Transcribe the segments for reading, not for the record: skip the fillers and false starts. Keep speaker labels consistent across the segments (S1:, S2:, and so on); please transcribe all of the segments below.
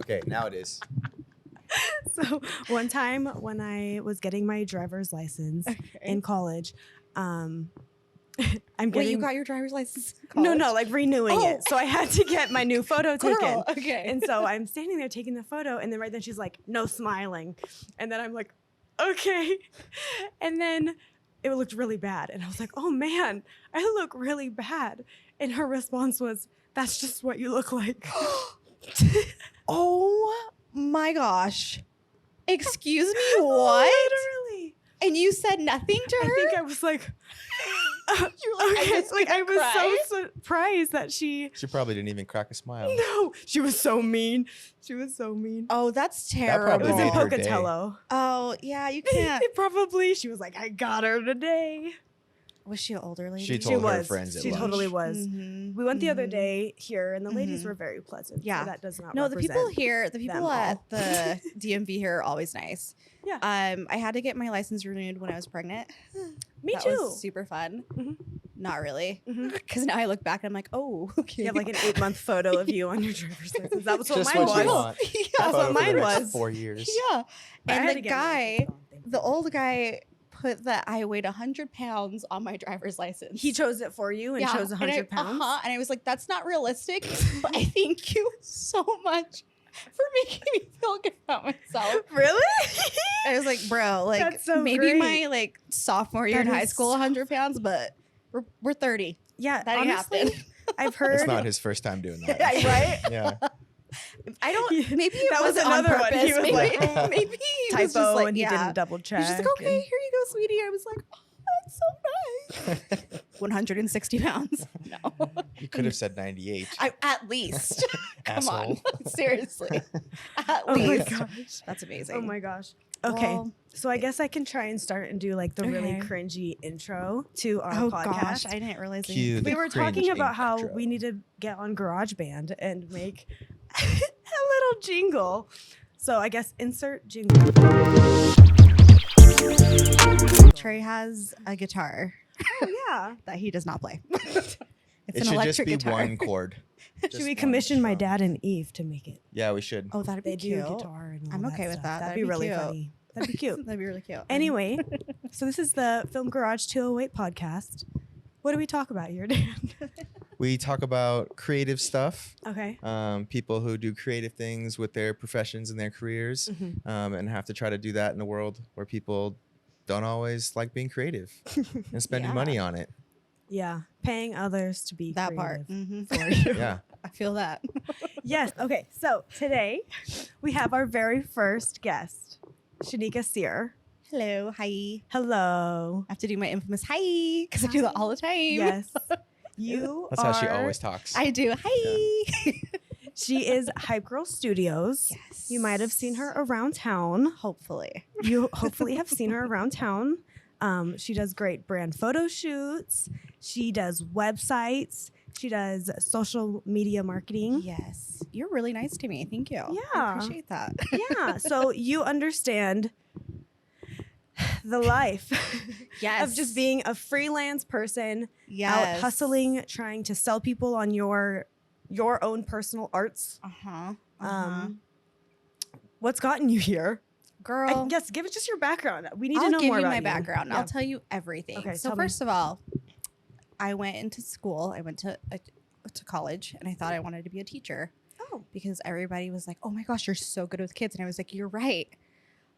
S1: Okay, now it is.
S2: So one time when I was getting my driver's license in college, I'm getting.
S3: Wait, you got your driver's license in
S2: No,
S3: college?
S2: like renewing it. So I had to get my new photo taken.
S3: Okay.
S2: And so I'm standing there taking the photo, and then right then she's like, "No smiling," and then I'm like, "Okay," and then it looked really bad, and I was like, "Oh man, I look really bad," and her response was, "That's just what you look like."
S3: Oh my gosh. Excuse me, what?
S2: Literally.
S3: And you said nothing to her?
S2: I think I was like,
S3: You're like,
S2: I was so surprised that she
S1: probably didn't even crack a smile.
S2: No, she was so mean. She was so mean.
S3: Oh, that's
S1: That
S3: terrible.
S1: probably
S2: It was in
S1: made her day.
S2: Pocatello.
S3: Oh, yeah, you can't.
S2: Probably. She was like, I got her today.
S3: Was she an older lady?
S1: She
S2: She
S1: told her
S2: was.
S1: friends at
S2: She
S1: lunch.
S2: totally was.
S3: Mhm,
S2: We went the other
S3: mhm.
S2: day here, and the ladies
S3: Mhm.
S2: were very pleasant.
S3: Yeah.
S2: So that does not
S3: No, the people
S2: represent
S3: here, the
S2: them
S3: people
S2: all.
S3: at the DMV here are always nice.
S2: Yeah.
S3: I had to get my license renewed when I was pregnant.
S2: Me
S3: That
S2: too.
S3: was super fun.
S2: Mhm.
S3: Not really.
S2: Mhm.
S3: Because now I look back and I'm like, oh, okay.
S2: You have like an 8-month photo of you on your driver's license. That was what
S1: Just
S2: mine
S1: what you
S2: was.
S1: want.
S3: Yeah.
S2: That's
S1: Photo
S2: what
S1: for the
S2: mine
S1: next
S2: was.
S1: 4 years.
S3: Yeah.
S2: But I
S3: And
S2: had
S3: the
S2: to get my license
S3: guy,
S2: on, thank
S3: the old guy, put that I weighed 100 pounds on my driver's
S2: you.
S3: license.
S2: He chose it for you and chose 100 pounds.
S3: And I was like, that's not realistic, but I thank you so much for making me feel good about myself.
S2: Really?
S3: I was like, bro, like
S2: That's so
S3: maybe
S2: great.
S3: my like sophomore year
S2: That
S3: in high
S2: is
S3: school,
S2: so
S3: 100 pounds, but we're 30.
S2: Yeah,
S3: That ain't
S2: honestly,
S3: happening.
S2: I've heard.
S1: It's not his first time doing that.
S2: Right?
S1: Yeah.
S3: I don't.
S2: He-
S3: Maybe it
S2: that was
S3: wasn't
S2: another
S3: on
S2: one.
S3: purpose.
S2: He was
S3: maybe,
S2: like,
S3: maybe he was just
S2: Typo,
S3: like,
S2: and he
S3: yeah.
S2: didn't double check.
S3: He's just like, okay,
S2: and-
S3: here you go, sweetie. I was like, oh, that's so nice. 160 pounds. No,
S1: You could have said 98.
S3: at least. Come on,
S1: Asshole.
S3: seriously. At
S2: Oh my
S3: least.
S2: gosh.
S3: That's amazing.
S2: Oh my gosh. Okay.
S3: Well,
S2: So I guess I can try and start and do like the really
S3: Okay.
S2: cringy intro to our
S3: oh
S2: podcast.
S3: gosh, I didn't realize.
S1: Cue
S2: We
S1: the
S2: were talking
S1: cringe
S2: about how
S1: intro.
S2: we need to get on GarageBand and make a little jingle. So I guess insert jingle.
S3: Trey has a guitar
S2: Oh yeah.
S3: that he does not play. It's
S1: It
S3: an
S1: should just
S3: electric
S1: be
S3: guitar.
S1: one chord.
S2: Should
S1: Just
S2: we
S1: one
S2: commission my
S1: strum.
S2: dad and Eve to make it?
S1: Yeah, we should.
S3: Oh, that'd be
S2: They do
S3: cute.
S2: guitar and all
S3: I'm
S2: that
S3: okay with
S2: stuff.
S3: that.
S2: That'd
S3: That'd
S2: be
S3: be
S2: really
S3: cute.
S2: funny. That'd be cute.
S3: That'd be really cute.
S2: Anyway, so this is the Film Garage 208 podcast. What do we talk about here, Dan?
S1: We talk about creative stuff,
S2: Okay.
S1: people who do creative things with their professions and their careers,
S2: Mhm.
S1: and have to try to do that in a world where people don't always like being creative and spending
S3: Yeah.
S1: money on it.
S2: Yeah, paying others to be
S3: that part.
S2: creative
S3: Mhm.
S2: for you.
S1: Yeah.
S3: I feel that.
S2: Yes. Okay. So today we have our very first guest, Shaneka Serr.
S3: Hello. Hi.
S2: Hello.
S3: I have to do my infamous hi because I do that all the time.
S2: Yes. You
S1: That's
S2: are,
S1: how she always talks.
S3: I do. Hi.
S2: She is Hype Girl Studios.
S3: Yes.
S2: You might have seen her around town.
S3: Hopefully.
S2: You hopefully have seen her around town. She does great brand photo shoots. She does websites. She does social media marketing.
S3: Yes. You're really nice to me. Thank you.
S2: Yeah.
S3: I appreciate that.
S2: Yeah. So you understand the life
S3: Yes.
S2: of just being a freelance person out
S3: yes.
S2: hustling, trying to sell people on your own personal arts.
S3: Uh-huh.
S2: What's gotten you here?
S3: Girl.
S2: Yes, give it just your background. We need to
S3: I'll
S2: know
S3: give
S2: more
S3: you
S2: about
S3: my background.
S2: Yeah.
S3: I'll tell you everything.
S2: Okay,
S3: so
S2: tell me.
S3: first of all, I went into school. I went to college, and I thought I wanted to be a teacher
S2: Oh,
S3: because everybody was like, "Oh my gosh, you're so good with kids," and I was like, "You're right."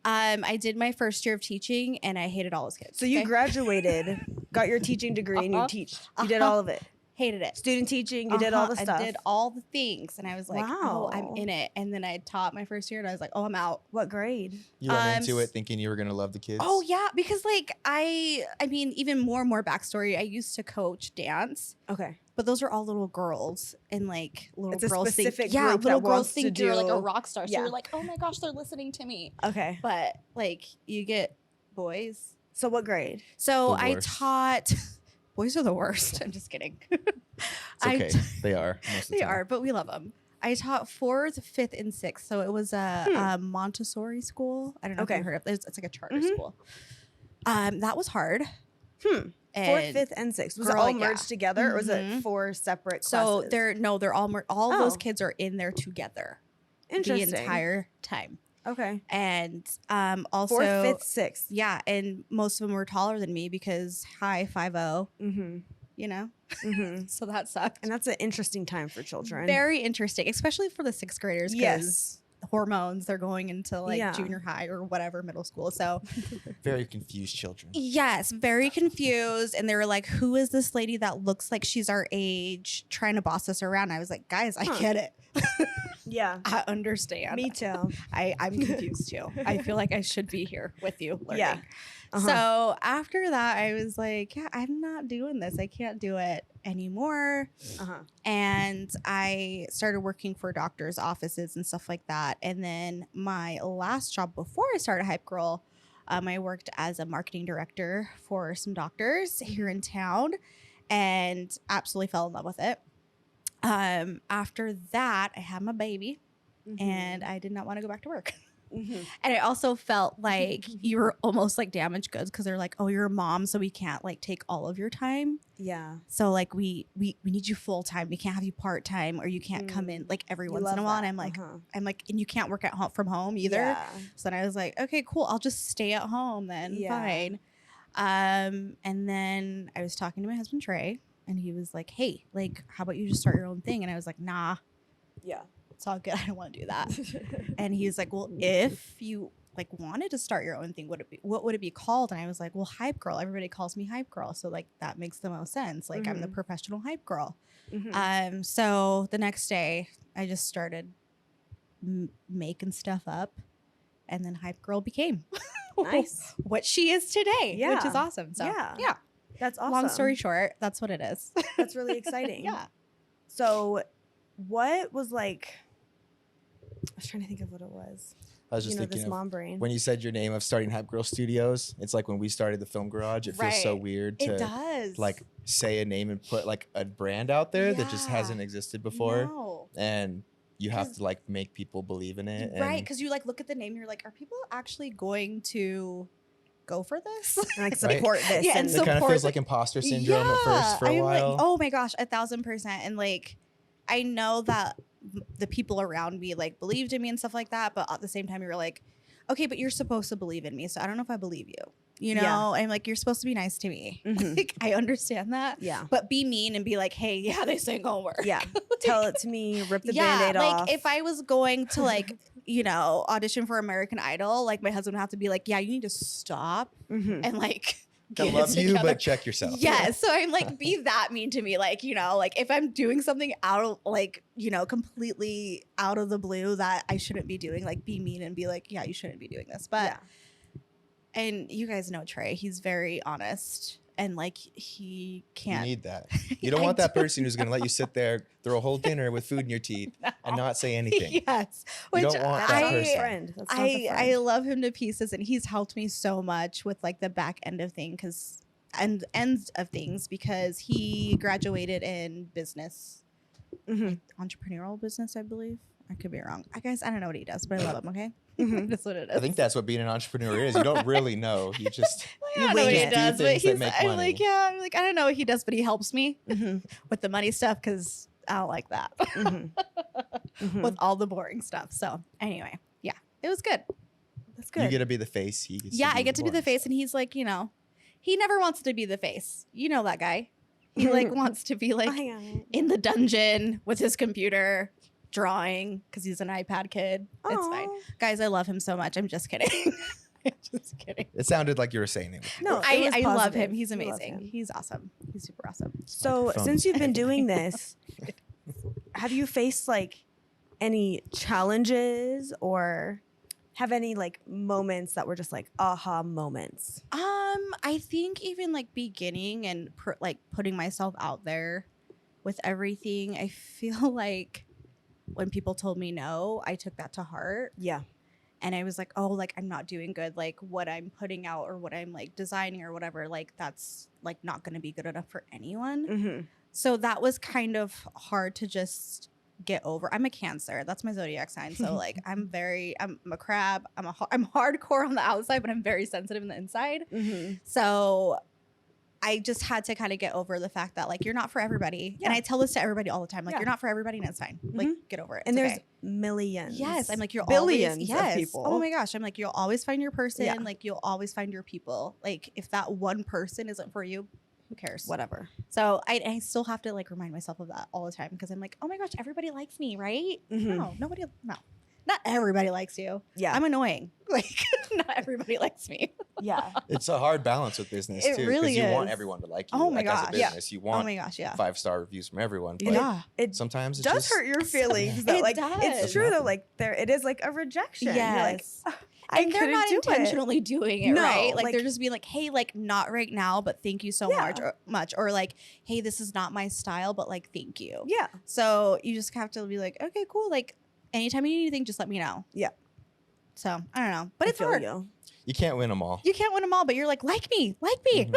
S3: I did my first year of teaching, and I hated all those kids.
S2: so you
S3: okay?
S2: graduated, got your teaching degree, and you
S3: Uh-huh.
S2: teach. You did
S3: Uh-huh.
S2: all of it.
S3: hated it.
S2: Student teaching. You did all the
S3: Uh-huh.
S2: stuff.
S3: I did all the things, and I was like, "Oh, I'm
S2: Wow.
S3: in it." And then I taught my first year, and I was like, "Oh, I'm out."
S2: What grade?
S1: You went into
S3: s-
S1: it thinking you were going to love the kids.
S3: Oh yeah, because like I mean, even more backstory. I used to coach dance.
S2: Okay.
S3: But those are all little girls, and like little
S2: It's a
S3: girls think,
S2: specific
S3: yeah,
S2: group that
S3: little girls
S2: wants to
S3: think you're like a
S2: do-
S3: rock star. So
S2: yeah.
S3: you're like, oh my gosh, they're listening to me.
S2: Okay.
S3: But like, you get boys.
S2: So what grade?
S3: So
S1: The
S3: I
S1: worst.
S3: taught. Boys are the worst. I'm just kidding.
S1: It's okay. They are. Most of the
S3: They
S1: time.
S3: are, but we love them. I taught 4th, 5th, and 6th. So it was a Montessori school. I don't know if
S2: Okay.
S3: you heard of it. It's like a charter
S2: Mhm.
S3: school. That was hard.
S2: Fourth,
S3: And
S2: fifth, and sixth. Was it
S3: girl,
S2: all
S3: yeah.
S2: merged together, or was it
S3: Mhm.
S2: 4 separate
S3: so
S2: classes?
S3: they're all of those
S2: Oh.
S3: kids are in there together. the
S2: Interesting.
S3: entire time.
S2: Okay.
S3: And also
S2: 4th, 5th, 6th.
S3: yeah, and most of them were taller than me because hi 5'0",
S2: Mm-hmm.
S3: you know.
S2: Mm-hmm.
S3: So that sucked.
S2: And that's an interesting time for children.
S3: Very interesting, especially for the 6th graders, because
S2: Yes.
S3: hormones, they're going into like
S2: Yeah.
S3: junior high or whatever, middle school. So
S1: Very confused children.
S3: yes, very confused. And they were like, who is this lady that looks like she's our age trying to boss us around? I was like, guys, I get it.
S2: Yeah.
S3: I understand.
S2: Me too.
S3: I'm confused too. I feel like I should be here with you learning.
S2: Yeah. Uh-huh.
S3: So after that, I was like, yeah, I'm not doing this. I can't do it anymore.
S2: Uh-huh.
S3: And I started working for doctors' offices and stuff like that. And then my last job before I started Hype Girl, I worked as a marketing director for some doctors here in town and absolutely fell in love with it. After that, I had my baby and I did not want to go back to work.
S2: Mm-hmm.
S3: And I also felt like you were almost like damaged goods because they're like, oh, you're a mom, so we can't like take all of your time.
S2: Yeah.
S3: So like we need you full time. We can't have you part time, or you can't come in like every
S2: You
S3: once
S2: love
S3: in a while.
S2: that.
S3: And I'm
S2: Uh-huh.
S3: like, and you can't work at home from home either.
S2: Yeah.
S3: So then I was like, okay, cool. I'll just stay at home then.
S2: Yeah.
S3: Fine. And then I was talking to my husband Trey, and he was like, hey, like, how about you just start your own thing? And I was like, nah,
S2: Yeah.
S3: it's all good. I don't want to do that. And he was like, well, if you like wanted to start your own thing, what would it be called? And I was like, well, Hype Girl. Everybody calls me Hype Girl. So like that makes the most sense. Like I'm the professional Hype Girl.
S2: Mm-hmm.
S3: So the next day I just started making stuff up, and then Hype Girl became
S2: Nice.
S3: what she is today, which
S2: Yeah.
S3: is awesome. So
S2: Yeah. That's awesome.
S3: long story short, that's what it is.
S2: That's really exciting.
S3: Yeah.
S2: So what was like, I was trying to think of what it was.
S1: I was just
S2: This
S1: thinking of
S2: mom brain.
S1: when you said your name of starting Hype Girl Studios. It's like when we started the Film Garage. It feels so
S3: Right.
S1: weird
S3: It
S1: to
S3: does.
S1: like say a name and put like a brand out there that just
S3: Yeah.
S1: hasn't existed before,
S3: No.
S1: and you have
S3: 'Cause-
S1: to like make people believe in it.
S3: Right,
S1: And
S3: because you like look at the name and you're like, are people actually going to go for this?
S2: And, like
S1: Right.
S2: support this.
S3: Yeah,
S2: and
S3: and
S1: it kind of
S3: support
S1: feels
S3: the-
S1: like imposter syndrome at first for a
S3: I'm
S1: while.
S3: like, oh my gosh, 1,000%. And like, I know that the people around me like believed in me and stuff like that, but at the same time, you were like, okay, but you're supposed to believe in me, so I don't know if I believe you. You know,
S2: Yeah.
S3: I'm like, you're supposed to be nice to me.
S2: Mhm.
S3: Like, I understand that.
S2: Yeah.
S3: But be mean and be like, hey, yeah, this ain't gonna work.
S2: Yeah. Tell it to me, rip the
S3: Yeah,
S2: Band-Aid
S3: like
S2: off.
S3: if I was going to like, you know, audition for American Idol, like my husband would have to be like, yeah, you need to stop
S2: Mhm.
S3: and like
S1: I
S3: get it
S1: love you,
S3: together.
S1: but check yourself.
S3: Yes. So I'm like, be that mean to me. Like, you know, like if I'm doing something out of like, you know, completely out of the blue that I shouldn't be doing, like be mean and be like, yeah, you shouldn't be doing this. But,
S2: Yeah.
S3: and you guys know Trey, he's very honest and like he
S1: You
S3: can't.
S1: need that. You don't
S3: I
S1: want that
S3: do.
S1: person who's going to let you sit there through a whole dinner with food in your teeth and not say anything.
S3: Yes.
S1: You
S3: Which
S1: don't want
S2: That's
S1: that
S2: not the
S1: person.
S2: friend. That's not the
S3: I
S2: friend.
S3: love him to pieces, and he's helped me so much with like the back end of things ends of things because he graduated in business,
S2: Mhm.
S3: entrepreneurial business, I believe. I could be wrong. I guess I don't know what he does, but I love him. Okay,
S2: Mhm.
S3: that's what it is.
S1: I think that's what being an entrepreneur is. You don't really know. You just
S3: I don't know what
S2: wing
S3: he
S2: it.
S3: does,
S1: Do
S3: but
S1: things that
S3: he's.
S1: make
S3: I'm
S1: money.
S3: like, yeah. I'm like, I don't know what he does, but he helps me
S2: Mhm.
S3: with the money stuff because I don't like that
S2: Mhm. Mhm.
S3: with all the boring stuff. So anyway, yeah, it was good.
S2: That's
S1: you
S2: good.
S1: get to be the face. He gets
S3: Yeah,
S1: to
S3: I get to be the
S1: boring
S3: face,
S1: stuff.
S3: and he's like, you know, he never wants to be the face. You know that guy. He like wants to be like
S2: Oh, hang on.
S3: in the dungeon with his computer drawing because he's an iPad kid. It's fine,
S2: Aw.
S3: guys. I love him so much. I'm just kidding. I'm just kidding.
S1: It sounded like you were saying it.
S2: No, it
S3: I
S2: was
S3: love
S2: positive.
S3: him. He's
S2: You love
S3: amazing.
S2: him.
S3: He's awesome. He's super awesome.
S2: So
S1: Microphone.
S2: since you've been doing this, have you faced like any challenges or have any like moments that were just like aha moments?
S3: I think even like beginning and like putting myself out there with everything, I feel like when people told me no, I took that to heart.
S2: Yeah.
S3: And I was like, oh, like I'm not doing good. Like what I'm putting out or what I'm like designing or whatever, like that's like not going to be good enough for anyone.
S2: Mm-hmm.
S3: So that was kind of hard to just get over. I'm a Cancer. That's my zodiac sign. So like I'm a crab. I'm hardcore on the outside, but I'm very sensitive on the inside.
S2: Mm-hmm.
S3: So I just had to kind of get over the fact that like you're not for everybody.
S2: Yeah.
S3: And I tell this to everybody all the time. Like
S2: Yeah.
S3: you're not for everybody and it's fine. Like
S2: Mhm.
S3: get over it.
S2: And
S3: It's
S2: there's
S3: okay.
S2: millions.
S3: Yes, I'm like you're
S2: billions
S3: always,
S2: of
S3: yes.
S2: people.
S3: Oh my gosh, I'm like you'll always find your person.
S2: Yeah.
S3: Like you'll always find your people. Like if that one person isn't for you, who cares?
S2: Whatever.
S3: So I still have to like remind myself of that all the time because I'm like, oh my gosh, everybody likes me, right?
S2: Mhm.
S3: No, nobody. No, not everybody likes you.
S2: Yeah.
S3: I'm annoying. Like not everybody likes me.
S2: Yeah.
S1: It's a hard balance with business
S3: It
S1: too,
S3: really
S1: you want
S3: is.
S1: everyone to like you.
S3: Oh my
S1: like, as
S3: gosh.
S1: a
S3: Yeah.
S1: business, you
S3: Oh
S1: want
S3: my gosh, yeah.
S1: 5-star reviews from everyone. But
S3: Yeah.
S2: It
S1: sometimes it
S2: does
S1: just
S2: hurt your feelings. That,
S3: It
S2: like
S3: does.
S2: it's true though.
S1: Happen.
S2: Like it is like a rejection. You're like,
S3: Yes.
S2: "Ugh, I
S3: And they're
S2: couldn't
S3: not
S2: do it."
S3: intentionally doing it,
S2: No,
S3: right? Like,
S2: like-
S3: they're just being like, hey, like not right now, but thank you so
S2: Yeah.
S3: much. Or like, hey, this is not my style, but like thank you.
S2: Yeah.
S3: So you just have to be like, okay, cool. Like anytime you need anything, just let me know.
S2: Yeah.
S3: So I don't know. But
S2: I
S3: it's
S2: feel
S3: hard.
S1: you can't win them all.
S3: You can't win them all, but you're like me.
S1: Mhm.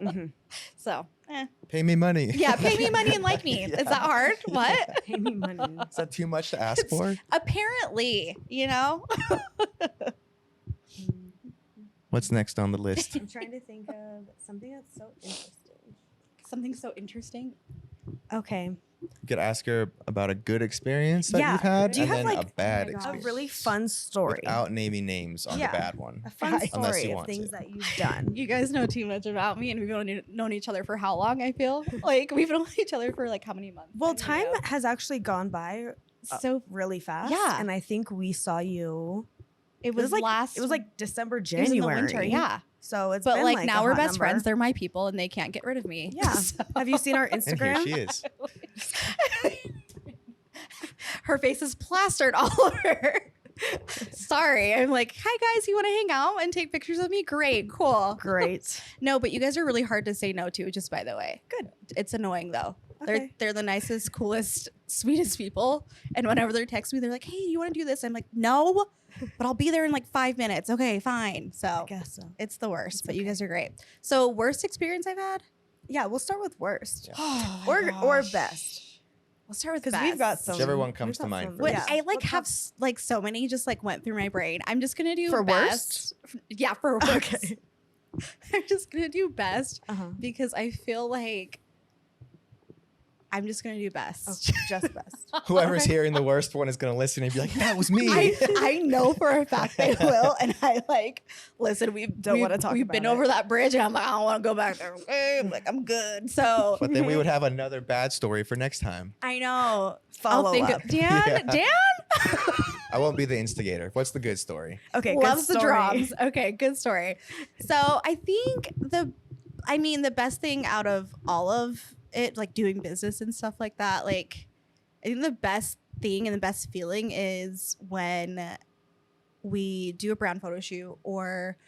S2: Mhm.
S3: So
S1: Pay me money.
S3: yeah, pay me money and like me. Is
S1: Yeah.
S3: that hard? What?
S2: Pay me money.
S1: Is that too much to ask for?
S3: Apparently, you know?
S1: What's next on the list?
S2: I'm trying to think of something that's so interesting.
S3: Something so interesting.
S2: Okay.
S1: You could ask her about a good experience that
S2: Yeah.
S1: you've had,
S2: Do you
S1: and
S2: have,
S1: then
S2: like,
S1: a bad
S3: oh my gosh.
S2: A
S1: experience.
S2: really fun story.
S1: Without naming names on
S2: Yeah.
S1: the bad one.
S2: A fun
S3: Unless
S2: story
S1: you
S2: of
S1: want
S2: things
S1: to.
S2: that you've done.
S3: You guys know too much about me, and we've only known each other for how long? I feel like we've known each other for like how many months?
S2: Well,
S3: I don't
S2: time
S3: know.
S2: has actually gone by
S3: So
S2: really fast.
S3: Yeah.
S2: And I think we saw you.
S3: it
S2: It was
S3: was
S2: like
S3: last.
S2: It was like December,
S3: it was in
S2: January.
S3: the winter, yeah.
S2: So it's
S3: But
S2: been
S3: like
S2: like
S3: now
S2: a
S3: we're
S2: hot
S3: best
S2: number.
S3: friends. They're my people, and they can't get rid of me.
S2: Yeah.
S3: So-
S2: Have you seen our
S1: And here
S2: Instagram?
S1: she is.
S3: Her face is plastered all over. Sorry, I'm like, hi guys, you want to hang out and take pictures of me? Great, cool.
S2: Great.
S3: No, but you guys are really hard to say no to. Just by the way,
S2: Good.
S3: it's annoying though.
S2: Okay.
S3: They're the nicest, coolest, sweetest people. And whenever they text me, they're like, "Hey, you want to do this?" I'm like, "No, but I'll be there in like 5 minutes." Okay, fine.
S2: I
S3: So
S2: guess so.
S3: it's the worst,
S2: It's
S3: but you
S2: okay.
S3: guys are great. So worst experience I've had,
S2: Yeah, we'll start with worst.
S1: Yeah.
S3: oh
S2: Or best.
S3: We'll start with
S2: Because we've got
S3: best.
S2: some.
S1: Whichever one
S2: we've
S1: comes to
S2: got
S1: mind
S2: some-
S1: first.
S3: What,
S2: Yeah.
S3: I like
S2: We'll
S3: have like so many just like went through my brain. I'm just gonna do
S2: For
S3: best. Yeah, for worst.
S2: Okay.
S3: I'm just gonna do best
S2: Uh-huh.
S3: because I feel like I'm just gonna do best.
S2: Okay, just best.
S1: Whoever's
S3: Okay.
S1: hearing the worst one is going to listen and be like, that was me.
S3: I know for a fact they will, and I like listen.
S2: Don't wanna talk
S3: We've been
S2: about
S3: over
S2: it.
S3: that bridge, and I'm like, I don't want to go back there. Okay, I'm like, I'm good. So
S1: But then we would have another bad story for next time.
S3: I know.
S2: Follow
S3: I'll think
S2: up.
S3: of Dan.
S1: Yeah.
S3: Dan
S1: I won't be the instigator. What's the good story?
S2: Okay,
S3: loves
S2: good
S3: the
S2: story.
S3: drums. Okay, good story. So I think the best thing out of all of it, like doing business and stuff like that, like I think the best thing and the best feeling is when we do a brand photo shoot or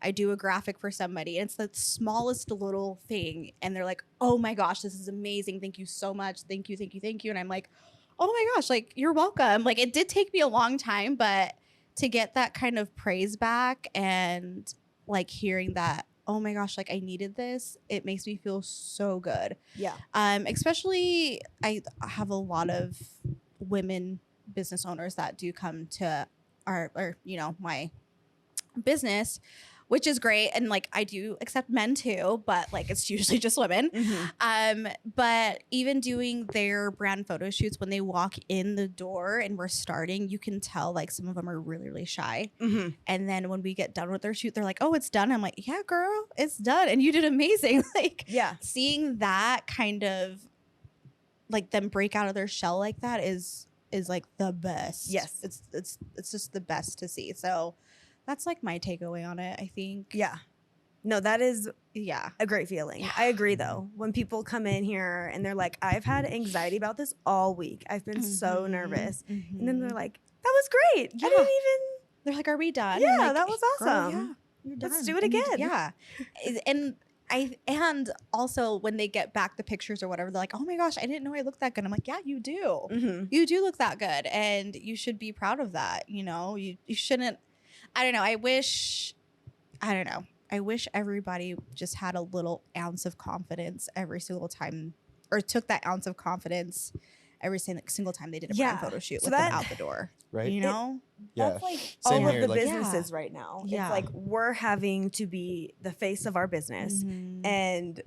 S3: I do a graphic for somebody and it's the smallest little thing and they're like, oh my gosh, this is amazing. Thank you so much. Thank you, thank you, thank you. And I'm like, oh my gosh, like you're welcome. Like it did take me a long time, but to get that kind of praise back and like hearing that, oh my gosh, like I needed this, it makes me feel so good.
S2: Yeah.
S3: Especially I have a lot of women business owners that do come to my business, which is great. And like I do accept men too, but like it's usually just women. But even doing their brand photo shoots when they walk in the door and we're starting, you can tell like some of them are really, really shy.
S2: Mhm.
S3: And then when we get done with their shoot, they're like, oh, it's done. I'm like, yeah, girl, it's done. And you did amazing. Like
S2: Yeah.
S3: seeing that kind of like them break out of their shell like that is like the best.
S2: Yes.
S3: It's just the best to see. So that's like my takeaway on it, I think.
S2: Yeah. No, that is
S3: Yeah.
S2: a great feeling.
S3: Yeah.
S2: I agree though. When people come in here and they're like, I've had anxiety about this all week. I've been so
S3: Mhm.
S2: nervous. And then
S3: Mhm.
S2: they're like, that was great.
S3: Yeah.
S2: I didn't even
S3: They're like, are we done?
S2: Yeah,
S3: I'm like,
S2: that was
S3: "Girl,
S2: awesome.
S3: yeah, you're
S2: Let's
S3: done."
S2: do it
S3: And you-
S2: again.
S3: Yeah. And also when they get back the pictures or whatever, they're like, oh my gosh, I didn't know I looked that good. I'm like, yeah, you do.
S2: Mhm.
S3: You do look that good. And you should be proud of that. You know, you shouldn't. I don't know. I wish everybody just had a little ounce of confidence every single time or took that ounce of confidence every single time they did a
S2: Yeah.
S3: brand photo shoot
S2: So
S3: with them
S2: that-
S3: out the door.
S1: Right?
S3: You know?
S1: Yeah.
S2: That's like
S1: Same
S2: all
S1: here,
S2: of the
S1: like-
S2: businesses right now.
S3: Yeah.
S2: It's like we're having to be the face of our business.
S3: Mhm.
S2: And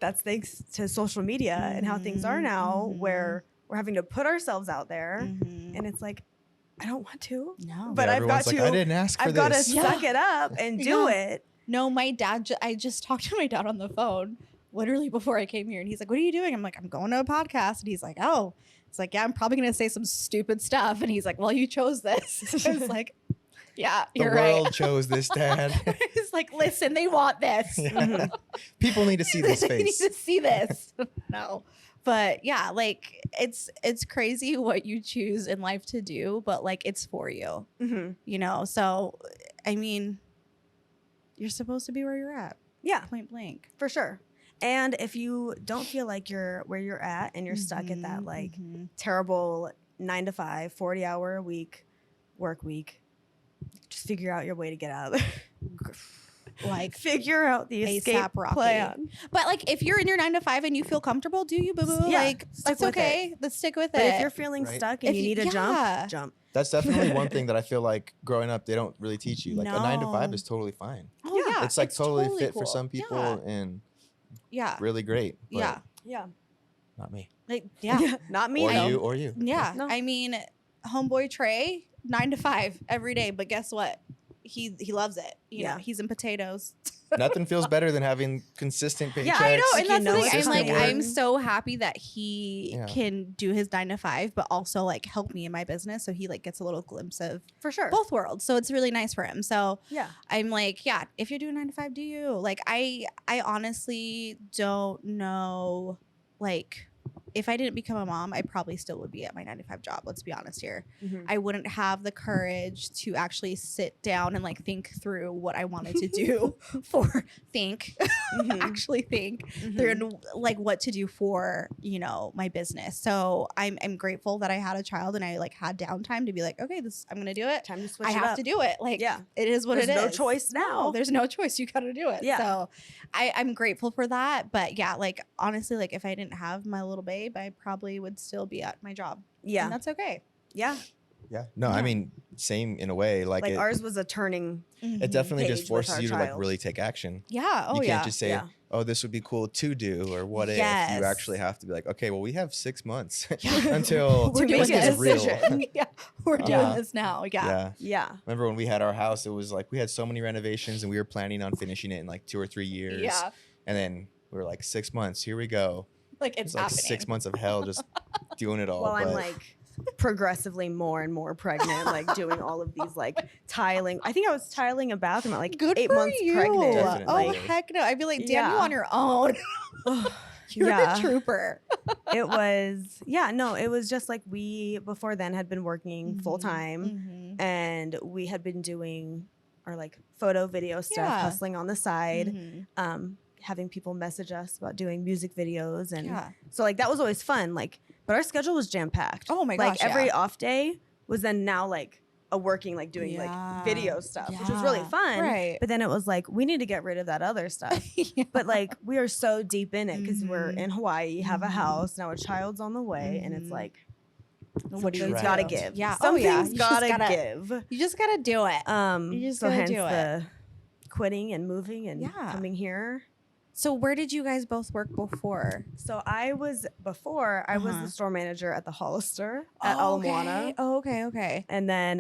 S2: that's thanks to social media and how things are
S3: Mhm,
S2: now,
S3: mhm.
S2: where we're having to put ourselves out there.
S3: Mhm.
S2: And it's like, I don't want to.
S3: No.
S2: But
S1: Yeah,
S2: I've got
S1: everyone's like,
S2: to.
S1: I didn't ask for
S2: I've got to
S1: this.
S3: Yeah.
S2: suck it up and do
S3: Yeah.
S2: it.
S3: No, my dad, I just talked to my dad on the phone literally before I came here. And he's like, what are you doing? I'm like, I'm going to a podcast. And he's like, oh. It's like, yeah, I'm probably going to say some stupid stuff. And he's like, well, you chose this. I was like, yeah,
S1: The
S3: you're
S1: world
S3: right.
S1: chose this, Dad.
S3: He's like, listen, they want this.
S1: Yeah.
S2: Mhm.
S1: People need to see this
S3: They need
S1: face.
S3: to see this. No. But yeah, like it's crazy what you choose in life to do, but like it's for you,
S2: Mhm.
S3: you know? So, I mean, you're supposed to be where you're at,
S2: Yeah,
S3: point blank.
S2: for sure. And if you don't feel like you're where you're at and you're stuck at that like
S3: Mhm.
S2: terrible 9 to 5, 40-hour a week work week, just figure out your way to get out of there.
S3: Like,
S2: Figure out the escape
S3: A$AP Rocky.
S2: plan.
S3: but like if you're in your 9 to 5 and you feel comfortable, do you, boo boo?
S2: Yeah,
S3: Like,
S2: stick
S3: that's
S2: with
S3: okay. Let's stick with
S2: But
S3: it.
S2: if you're feeling
S1: Right.
S2: stuck and
S3: If
S2: you
S3: you-
S2: need to
S3: yeah.
S2: jump.
S1: That's definitely one thing that I feel like growing up, they don't really teach you. Like a 9 to 5
S3: No.
S1: is totally fine.
S3: oh,
S2: Yeah.
S3: yeah.
S1: It's like totally fit
S3: cool.
S1: for some people
S3: Yeah.
S1: and
S3: Yeah.
S1: really great. But
S3: Yeah.
S2: Yeah.
S1: Not me.
S3: Like, yeah.
S2: Not me.
S1: Or
S2: though.
S1: you or you.
S3: Yeah.
S2: No.
S3: I mean, homeboy Trey, 9 to 5 every day, but guess what? He loves it. You know,
S2: Yeah.
S3: he's in potatoes.
S1: Nothing feels better than having consistent paychecks.
S2: Yeah,
S3: I know, and
S2: You
S3: that's
S2: know
S3: the thing. I'm
S2: it's
S3: like,
S2: coming.
S3: I'm so happy that he
S1: Yeah.
S3: can do his 9 to 5, but also like help me in my business. So he like gets a little glimpse of
S2: For sure.
S3: both worlds. So it's really nice for him. So
S2: Yeah.
S3: I'm like, yeah, if you're doing 9 to 5, do you? Like, I honestly don't know. Like, if I didn't become a mom, I probably still would be at my 9 to 5 job. Let's be honest here.
S2: Mhm.
S3: I wouldn't have the courage to actually sit down and like think through what I wanted to do
S2: Mhm.
S3: actually think
S2: Mhm.
S3: through and, like what to do for, you know, my business. So I'm grateful that I had a child and I like had downtime to be like, okay, I'm gonna do it.
S2: Time to switch
S3: I
S2: it
S3: have
S2: up.
S3: to do it. Like,
S2: Yeah.
S3: it is what
S2: There's
S3: it is.
S2: no choice now.
S3: No, there's no choice. You got to do it.
S2: Yeah.
S3: So I'm grateful for that. But yeah, like honestly, like if I didn't have my little babe, I probably would still be at my job.
S2: Yeah.
S3: And that's okay.
S2: Yeah.
S1: Yeah. No, I
S3: Yeah.
S1: mean, same in a way. Like,
S2: Like
S1: it,
S2: ours was a turning.
S1: it definitely
S2: page
S1: just
S2: with
S1: forces
S2: our
S1: you to like
S2: child.
S1: really take action.
S3: Yeah. Oh
S1: You can't
S3: yeah.
S1: just say,
S2: Yeah.
S1: oh, this would be cool to do, or what if.
S3: Yes.
S1: You actually have to be like, okay, well, we have 6 months
S3: Yeah.
S1: until
S3: We're
S2: To
S3: doing
S1: this
S2: make a
S1: gets real.
S2: decision.
S3: yeah. We're doing
S1: Uh-huh.
S3: this now. Yeah.
S1: Yeah.
S2: Yeah.
S1: Remember when we had our house, it was like we had so many renovations and we were planning on finishing it in like 2 or 3 years.
S3: Yeah.
S1: And then we were like 6 months, here we go.
S3: Like
S1: It
S3: it's
S1: was like
S3: happening.
S1: 6 months of hell just doing it all.
S2: Well, I'm
S1: but
S2: like progressively more and more pregnant, like doing all of these like tiling. I think I was tiling a bathroom at like
S3: Good
S2: 8
S3: for
S2: months
S3: you.
S2: pregnant.
S1: Definitely.
S3: Oh
S2: Like,
S3: heck no! I'd be like, damn, you
S2: Yeah.
S3: on your own. You're
S2: Yeah.
S3: a trooper.
S2: it was, yeah, no, it was just like we before then had been working full time
S3: Mhm.
S2: and we had been doing our like photo video stuff,
S3: Yeah.
S2: hustling on the side,
S3: Mhm.
S2: having people message us about doing music videos. And
S3: Yeah.
S2: so like that was always fun. Like, but our schedule was jam packed.
S3: Oh my
S2: Like
S3: gosh,
S2: every
S3: yeah.
S2: off day was then now like a working, like doing
S3: Yeah.
S2: like video stuff, which was really
S3: Yeah.
S2: fun.
S3: Right.
S2: But then it was like, we need to get rid of that other stuff.
S3: Yeah.
S2: But like we are so deep in it because we're
S3: Mhm.
S2: in Hawaii, have a
S3: Mhm.
S2: house, now a child's on the way, and it's
S3: Mhm.
S2: like
S3: What do you
S2: something's
S1: do?
S2: gotta
S1: Right.
S2: give.
S3: Yeah. Oh, yeah.
S2: Something's
S3: You just
S2: gotta
S3: gotta-
S2: give.
S3: You just gotta do it. You just
S2: So
S3: gotta
S2: hence
S3: do it.
S2: the quitting and moving and
S3: Yeah.
S2: coming here.
S3: So where did you guys both work before?
S2: So I was I was
S3: Uh-huh.
S2: the store manager at the Hollister at
S3: Oh,
S2: Ala Moana.
S3: okay. Oh, okay. Okay.
S2: And then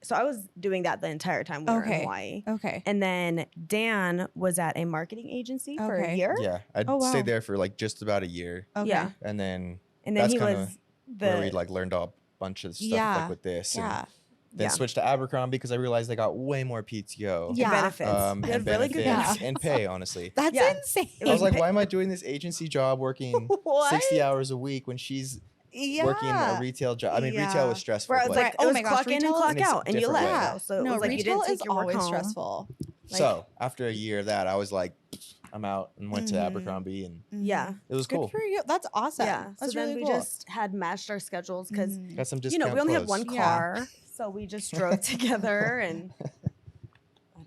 S2: so I was doing that the entire time we were in
S3: Okay.
S2: Hawaii.
S3: Okay.
S2: And then Dan was at a marketing agency for a
S3: Okay.
S2: year.
S1: yeah, I
S3: Oh, wow.
S1: stayed there for like just about a year.
S3: Okay.
S2: Yeah.
S1: And then
S2: And then
S1: That's
S2: he
S1: kinda
S2: was
S1: where we
S2: the
S1: like learned a bunch of stuff
S3: Yeah.
S1: like with this.
S3: Yeah.
S1: And then
S2: Yeah.
S1: switched to Abercrombie because I realized they got way more PTO.
S3: Yeah.
S2: benefits.
S1: Um,
S2: They had
S1: and
S2: really good
S1: benefits
S2: benefits.
S1: and pay, honestly.
S3: That's
S2: Yeah.
S3: insane.
S2: It
S1: I was
S2: was
S1: like, why am I doing this agency job working
S3: What?
S1: 60 hours a week when she's
S3: Yeah.
S1: working a retail job? I mean,
S3: Yeah.
S1: retail was stressful.
S2: Where it was
S1: but
S2: like,
S3: Oh
S2: it was
S3: my gosh,
S2: clock in and
S3: retail
S2: clock
S1: in a
S2: out, and you
S1: different
S2: left.
S1: way.
S2: So it
S3: no,
S2: was like you
S3: retail
S2: didn't
S3: is
S2: take your work
S3: always
S2: home.
S3: stressful.
S1: so after a year of that, I was like, I'm out and went to
S3: Mhm.
S1: Abercrombie, and
S2: Yeah.
S1: it was
S3: Good
S1: cool.
S3: for you. That's awesome.
S2: Yeah.
S3: That's
S2: so then
S3: really
S2: we
S3: cool.
S2: just had matched our schedules because
S3: Mhm.
S1: Got some discount
S2: you know we only have
S1: clothes.
S2: one
S3: Yeah.
S2: car, so we just drove together and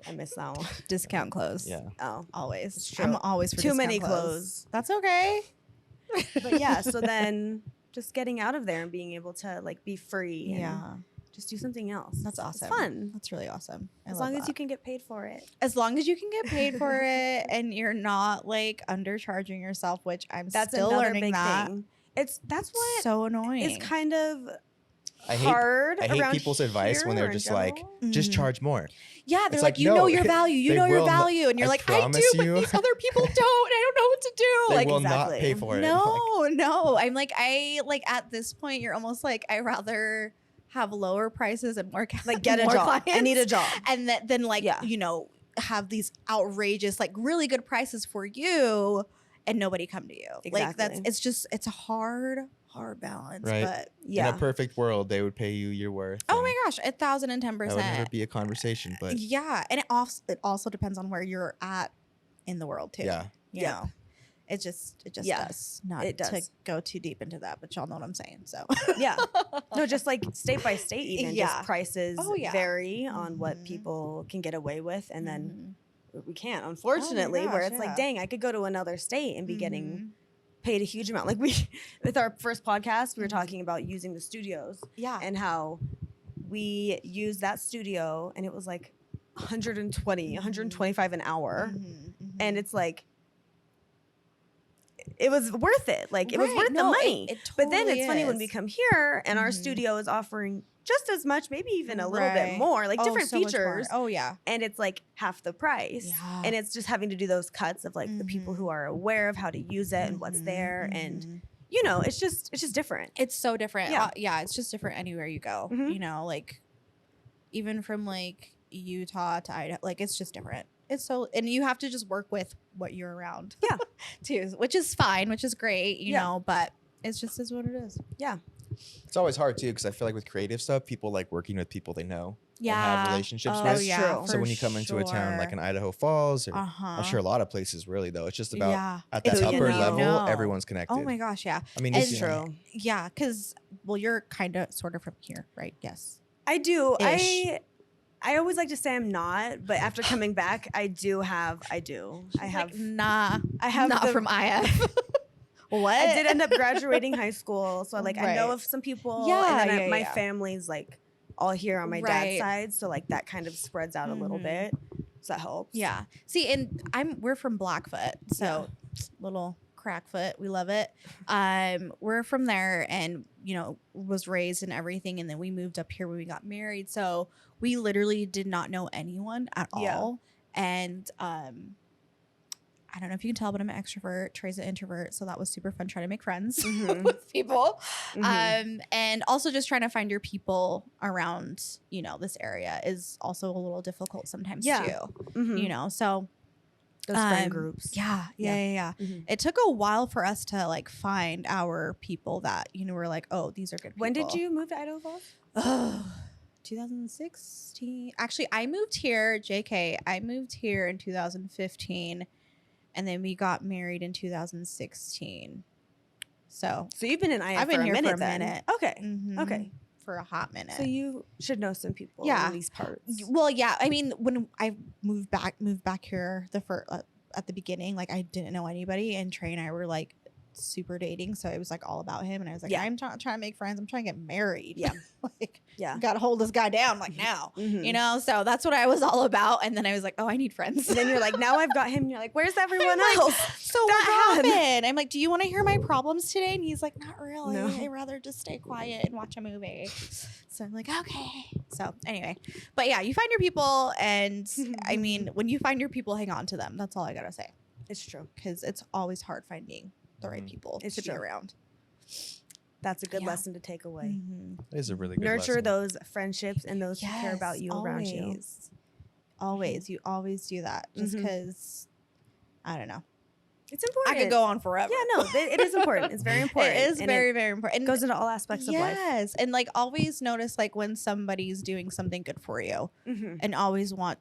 S2: I miss that one.
S3: discount clothes.
S1: Yeah.
S2: Oh,
S3: Always.
S2: It's true.
S3: I'm always for
S2: Too
S3: discount
S2: many
S3: clothes.
S2: clothes.
S3: That's okay.
S2: but yeah. So then just getting out of there and being able to like be free. And
S3: Yeah.
S2: just do something else.
S3: That's awesome.
S2: It's fun.
S3: That's really awesome.
S2: As long as you can get paid for it.
S3: As long as you can get paid for it and you're not like undercharging yourself, which I'm
S2: That's
S3: still
S2: another
S3: learning
S2: big
S3: that.
S2: thing. That's what
S3: So annoying.
S2: is kind of
S1: I
S2: hard.
S1: hate
S2: around
S1: people's advice
S2: here
S1: when
S2: or
S1: they're
S2: in
S1: just like,
S2: general.
S1: just
S3: Mhm.
S1: charge more.
S3: Yeah, they're
S1: It's
S3: like,
S1: like,
S3: you
S1: no,
S3: know your value. You
S1: they
S3: know your
S1: will not-
S3: value. And you're
S1: I
S3: like, I do,
S1: promise
S3: but
S1: you.
S3: these other people don't. I don't know what to do.
S1: They
S3: Like,
S1: will
S2: exactly.
S1: not pay for it.
S3: no. I'm like, at this point, you're almost like, I rather have lower prices and more
S2: Like get a
S3: more
S2: job. I
S3: clients.
S2: need a job.
S3: And then like,
S2: Yeah.
S3: you know, have these outrageous, like really good prices for you and nobody come to you. Like
S2: Exactly.
S3: it's a hard balance.
S1: Right.
S3: But
S2: Yeah.
S1: In a perfect world, they would pay you your worth.
S3: oh
S1: and
S3: my gosh, 1,010%.
S1: that would never be a conversation. But
S3: Yeah. And it also depends on where you're at in the world too.
S1: yeah,
S3: You know. It just
S2: Yeah,
S3: does. Not
S2: it
S3: to
S2: does.
S3: go too deep into that, but y'all know what I'm saying. So
S2: Yeah. No, just like state by state, even
S3: Yeah.
S2: just prices
S3: Oh, yeah.
S2: vary on what
S3: Mhm.
S2: people can get away with, and then
S3: Mhm.
S2: we can't, unfortunately. where
S3: gosh,
S2: it's
S3: yeah.
S2: like, dang, I could go to another state and be getting
S3: Mhm.
S2: paid a huge amount. Like we, with our first podcast, we were
S3: Mhm.
S2: talking about using the studios
S3: Yeah.
S2: and how we used that studio, and it was like 120, 125 an hour,
S3: Mhm.
S2: and it's like, it was worth it. Like it was
S3: Right.
S2: worth the
S3: No,
S2: money.
S3: it
S2: But then
S3: totally
S2: it's funny when we
S3: is.
S2: come here and our
S3: Mhm.
S2: studio is offering just as much, maybe even a little bit
S3: Right.
S2: more, like
S3: Oh,
S2: different
S3: so much more.
S2: features.
S3: Oh yeah.
S2: And it's like half the price.
S3: Yeah.
S2: And it's just having to do those cuts of like the people who are aware of how to use it and what's
S3: Mhm,
S2: there. And
S3: mhm.
S2: you know, it's just different.
S3: It's so different.
S2: Yeah.
S3: Yeah, it's just different anywhere you go.
S2: Mhm.
S3: You know, like even from like Utah to Idaho, like it's just different. It's so, and you have to just work with what you're around.
S2: Yeah.
S3: too, which is fine, which is great, you
S2: Yeah.
S3: know, but it's just is what it is.
S2: Yeah.
S1: it's always hard too because I feel like with creative stuff, people like working with people they know and
S3: Yeah.
S1: have relationships
S2: Oh,
S1: with.
S2: yeah.
S3: true.
S1: So when you come into a town like in Idaho Falls, or
S3: Uh-huh.
S1: I'm sure a lot of places really though, it's just about
S3: yeah.
S1: at that
S2: Who you
S1: upper
S2: know.
S1: level,
S3: No.
S1: everyone's connected.
S3: Oh my gosh, yeah.
S1: I mean,
S3: And-
S1: it's
S2: It's true.
S3: Yeah, because well, you're kind of sort of from here, right? Yes.
S2: I do.
S3: Ish.
S2: I always like to say I'm not, but after coming back, I have. I have.
S3: Like, nah.
S2: I have
S3: not
S2: the-
S3: from IF. What?
S2: I did end up graduating high school, so like I know
S3: Right.
S2: of some people.
S3: Yeah,
S2: and then
S3: yeah,
S2: my
S3: yeah.
S2: family's like all here on my
S3: Right.
S2: dad's side, so like that kind of spreads out a little
S3: Mhm.
S2: bit, so that helps.
S3: Yeah. See, and we're from Blackfoot, so little crackfoot, we love it. We're from there, and you know, was raised and everything, and then we moved up here when we got married. So we literally did not know anyone at
S2: Yeah.
S3: all, and I don't know if you can tell, but I'm an extrovert. Trey's an introvert, so that was super fun trying to make friends
S2: Mhm.
S3: with people.
S2: Mhm.
S3: And also just trying to find your people around, you know, this area is also a little difficult sometimes
S2: Yeah.
S3: too.
S2: Mhm.
S3: You know, so
S2: Those friend groups.
S3: yeah.
S2: Mhm.
S3: It took a while for us to like find our people that, you know, we're like, oh, these are good people.
S2: When did you move to Idaho Falls?
S3: Oh, 2016. Actually, I moved here, JK. I moved here in 2015, and then we got married in 2016. So,
S2: So you've been in IF
S3: I've been
S2: for
S3: here
S2: a
S3: for
S2: minute
S3: a
S2: then.
S3: minute.
S2: Okay.
S3: mhm,
S2: Okay.
S3: for a hot minute.
S2: So you should know some people
S3: Yeah.
S2: in these parts.
S3: Well, yeah. I mean, when I moved back here at the beginning, like I didn't know anybody, and Trey and I were like super dating, so it was like all about him, and I was like,
S2: Yeah.
S3: I'm trying to make friends. I'm trying to get married.
S2: Yeah.
S3: like
S2: Yeah.
S3: got to hold this guy down like now.
S2: Mhm.
S3: You know, so that's what I was all about. And then I was like, oh, I need friends.
S2: And then you're like, now I've got him. And you're like, where's everyone
S3: like,
S2: else?
S3: so
S2: They're
S3: what
S2: gone.
S3: happened? I'm like, do you want to hear my problems today? And he's like, not really.
S2: No.
S3: I'd rather just stay quiet and watch a movie. So I'm like, okay. So anyway, but yeah, you find your people, and I mean, when you find your people, hang on to them. That's all I gotta say,
S2: It's true.
S3: because it's always hard finding the right
S1: Mhm.
S3: people
S2: It's
S3: to be
S2: true.
S3: around.
S2: That's a good
S3: Yeah.
S2: lesson to take away.
S3: Mhm.
S1: It is a really good
S2: Nurture
S1: lesson.
S2: those friendships and those who care about you around you.
S3: Always. Always. You always do that, just
S2: Mhm.
S3: because. I don't know.
S2: It's important.
S3: I could go on forever.
S2: Yeah, no, it is important. It's very important.
S3: It is
S2: And
S3: very, very important.
S2: It goes into all aspects of life.
S3: Yes, and like always notice like when somebody's doing something good for you,
S2: Mhm.
S3: and always want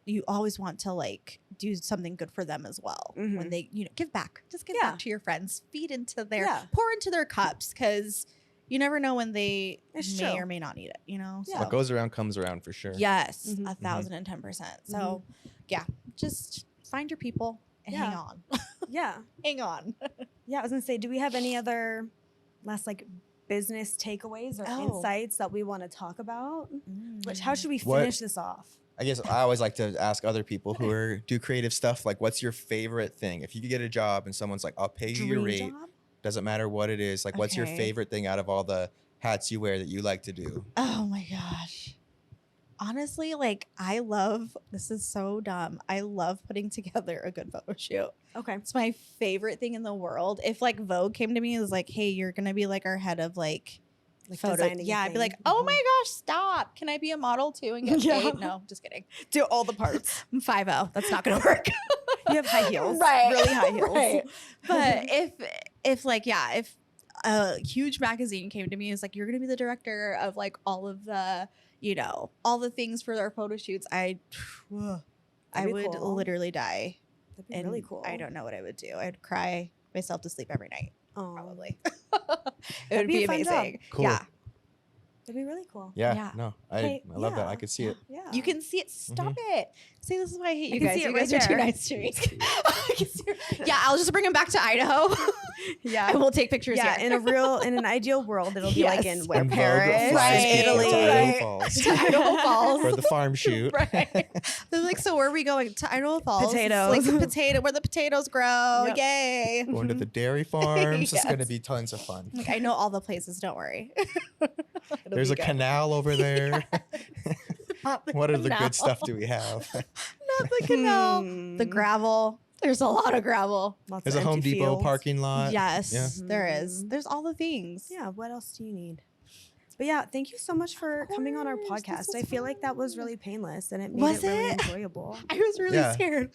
S3: to like do something good for them as well. When
S2: Mhm.
S3: they, you know, give back, just give
S2: Yeah.
S3: back to your friends, feed into their,
S2: Yeah.
S3: pour into their cups, because you never know when they
S2: It's
S3: may
S2: true.
S3: or may not need it. You know.
S2: Yeah.
S1: What goes around comes around for sure.
S3: Yes,
S2: Mhm.
S3: 1,010%. So, yeah, just find your people and hang
S2: Yeah.
S3: on,
S2: Yeah.
S3: hang on.
S2: Yeah, I was gonna say, do we have any other last like business takeaways or
S3: Oh.
S2: insights that we want to talk about? How should we
S1: What-
S2: finish this off?
S1: I guess I always like to ask other people who do creative stuff, like, what's your favorite thing? If you could get a job and someone's like, I'll pay you your
S2: Dream
S1: rate,
S2: job?
S1: doesn't matter what it is. Like, what's your
S3: Okay.
S1: favorite thing out of all the hats you wear that you like to do?
S3: Oh my gosh. Honestly, like this is so dumb. I love putting together a good photo shoot.
S2: Okay.
S3: It's my favorite thing in the world. If like Vogue came to me and was like, hey, you're gonna be like our head of like photo.
S2: designing
S3: Yeah,
S2: a
S3: I'd be like,
S2: thing.
S3: oh
S2: Mhm.
S3: my gosh, stop. Can I be a model too and get
S2: Yeah.
S3: paid? No, just kidding.
S2: Do all the parts.
S3: I'm 5'0". That's not gonna work.
S2: You have high heels.
S3: Right.
S2: Really high heels.
S3: Right. But if a huge magazine came to me and was like, you're gonna be the director of like all of the, all the things for our photo shoots, I
S2: That'd be
S3: would
S2: cool.
S3: literally die.
S2: That'd be
S3: And
S2: really cool.
S3: I don't know what I would do. I'd cry myself to sleep every night,
S2: Oh,
S3: probably.
S2: That'd
S3: It would
S2: be
S3: be
S2: a fun job.
S3: amazing.
S1: Cool.
S3: Yeah.
S2: That'd be really cool.
S1: Yeah,
S3: Yeah.
S1: no,
S2: Hey,
S1: I love that. I
S2: yeah.
S1: could see it.
S2: Yeah.
S3: You can see it. Stop it. See, this is why I hate
S2: I
S3: you
S2: can
S3: guys.
S2: see it
S3: You guys
S2: right
S3: are too
S2: there.
S3: nice to me. I can see- yeah, I'll just bring him back to Idaho.
S2: Yeah.
S3: and we'll take pictures.
S2: Yeah,
S3: here.
S2: in an ideal world, it'll be like in
S3: Yes.
S2: where
S1: When Vogue
S2: Paris,
S1: flies
S3: Right,
S1: people
S2: Italy.
S1: to Idaho
S3: right.
S1: Falls
S3: To Idaho Falls.
S1: for the farm shoot.
S3: Right. They're like, so where are we going? To Idaho Falls. It's
S2: Potatoes.
S3: like where the potatoes grow.
S2: Yep.
S3: Yay.
S1: Going to the dairy farms. It's going to
S3: Yes.
S1: be tons of fun.
S3: Like, I know all the places. Don't worry. It'll
S1: There's
S3: be
S1: a
S3: good.
S1: canal over there.
S3: Not the
S1: What other
S3: canal.
S1: good stuff do we have?
S3: Not the canal. The
S2: Hmm.
S3: gravel. There's a lot of gravel.
S2: Lots
S1: There's
S2: of
S1: a Home
S2: empty
S1: Depot
S2: fields.
S1: parking lot.
S3: Yes,
S1: Yeah.
S3: there is.
S2: Mhm.
S3: There's all the things.
S2: Yeah, what else do you need? But yeah, thank you so much for coming on our
S3: course, this
S2: podcast.
S3: was
S2: I feel like that was
S3: fun.
S2: really painless and it made
S3: Was
S2: it really
S3: it?
S2: enjoyable.
S3: I was really
S1: Yeah.
S3: scared.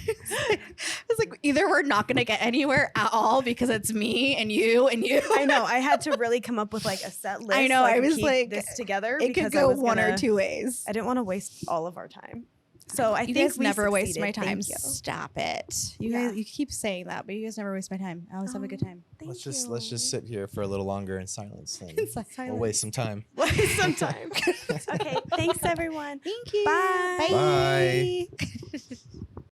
S3: It's like either we're not gonna get anywhere at all because it's me and you and you.
S2: I know. I had to really come up with like a set list.
S3: I know,
S2: so
S3: I
S2: could
S3: was
S2: keep
S3: like,
S2: this together.
S3: It
S2: because
S3: could
S2: I
S3: go
S2: was
S3: one or
S2: gonna-
S3: two ways.
S2: I didn't want to waste all of our time. So I
S3: You
S2: think
S3: guys
S2: we
S3: never waste my
S2: succeeded.
S3: time.
S2: Thank you.
S3: Stop it. You
S2: Yeah.
S3: guys, you keep saying that, but you guys never waste my time. I always have a good time.
S2: Thank
S1: Let's just sit here for a little longer in silence. And
S3: Silence.
S1: we'll waste some time.
S2: Waste some time. Okay. Thanks, everyone.
S3: Thank you.
S2: Bye.
S3: Bye.
S1: Bye.